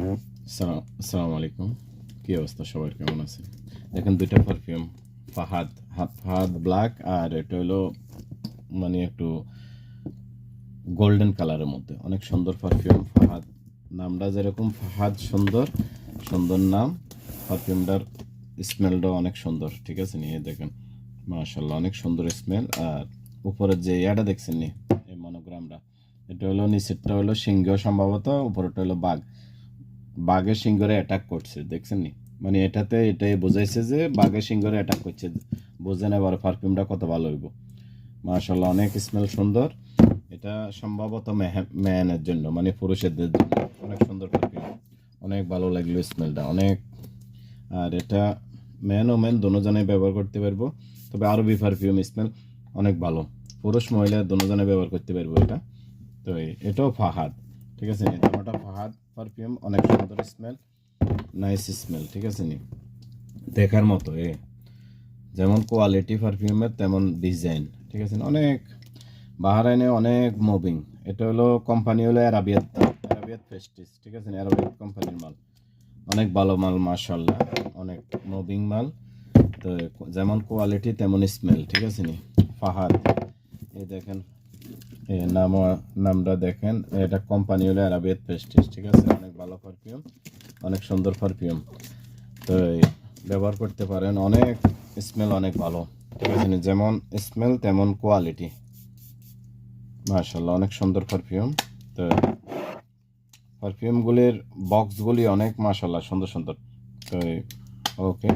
আসসালামু আলাইকুম। কি অবস্থা, সবার কেমন আছেন? দেখেন দুইটা পারফিউম, ফাহাদ ফাহাদ ব্ল্যাক, আর এটা হলো মানে একটু গোল্ডেন কালারের মধ্যে, অনেক সুন্দর পারফিউম। ফাহাদ নামটা যেরকম ফাহাদ, সুন্দর সুন্দর নাম। পারফিউমটার স্মেলটাও অনেক সুন্দর, ঠিক আছে নি? দেখেন মাশাল্লাহ, অনেক সুন্দর স্মেল। আর উপরের যে ইয়াটা দেখছেন নি, এই মনোগ্রামটা, এটা হলো নিচেরটা হলো সিংহ সম্ভবত, উপরেরটা হলো বাঘ। বাঘের সিংহরে অ্যাটাক করছে, দেখছেন নি? মানে এটাতে এটাই বোঝাইছে যে বাঘের সিংহরে অ্যাটাক করছে। বোঝেন এবার পারফিউমটা কত ভালো হইব। মাশাল্লাহ, অনেক স্মেল সুন্দর। এটা সম্ভবত ম্যানের জন্য, মানে পুরুষদের জন্য অনেক সুন্দর পারফিউম। অনেক ভালো লাগলো স্মেলটা অনেক। আর এটা ম্যান ও ম্যান দুজনেই ব্যবহার করতে পারবো। তবে আরবি পারফিউম স্মেল অনেক ভালো, পুরুষ মহিলা দুজনে ব্যবহার করতে পারবো এটা। তো এটাও ফাহাদ, ঠিক আছে নি? তোমারটা ফাহাদ পারফিউম, অনেক সুন্দর স্মেল, নাইস স্মেল, ঠিক আছে নি? দেখার মতো যেমন কোয়ালিটি পারফিউমের তেমন ডিজাইন, ঠিক আছে না? অনেক বাহারাইনে অনেক মুভিং। এটা হলো কোম্পানি হলো অ্যারাবিয়াত, অ্যারাবিয়াত প্রেস্টিজ, ঠিক আছে না? অ্যারাবিয়াত কোম্পানির মাল, অনেক ভালো মাল মাশাআল্লাহ, অনেক মুভিং মাল। তো যেমন কোয়ালিটি তেমন স্মেল, ঠিক আছে নি? ফাহাদ, এই দেখেন নামটা দেখেন, এটা কোম্পানি হলো অ্যারাবিয়াত প্রেস্টিজ, ঠিক আছে? অনেক ভালো পারফিউম, অনেক সুন্দর পারফিউম। তো ব্যবহার করতে পারেন, অনেক স্মেল অনেক ভালো, ঠিক আছে? যেমন স্মেল তেমন কোয়ালিটি, মাশাআল্লাহ, অনেক সুন্দর পারফিউম। তো পারফিউমগুলির বক্সগুলি অনেক মাশাআল্লাহ সুন্দর সুন্দর। তো ওকে।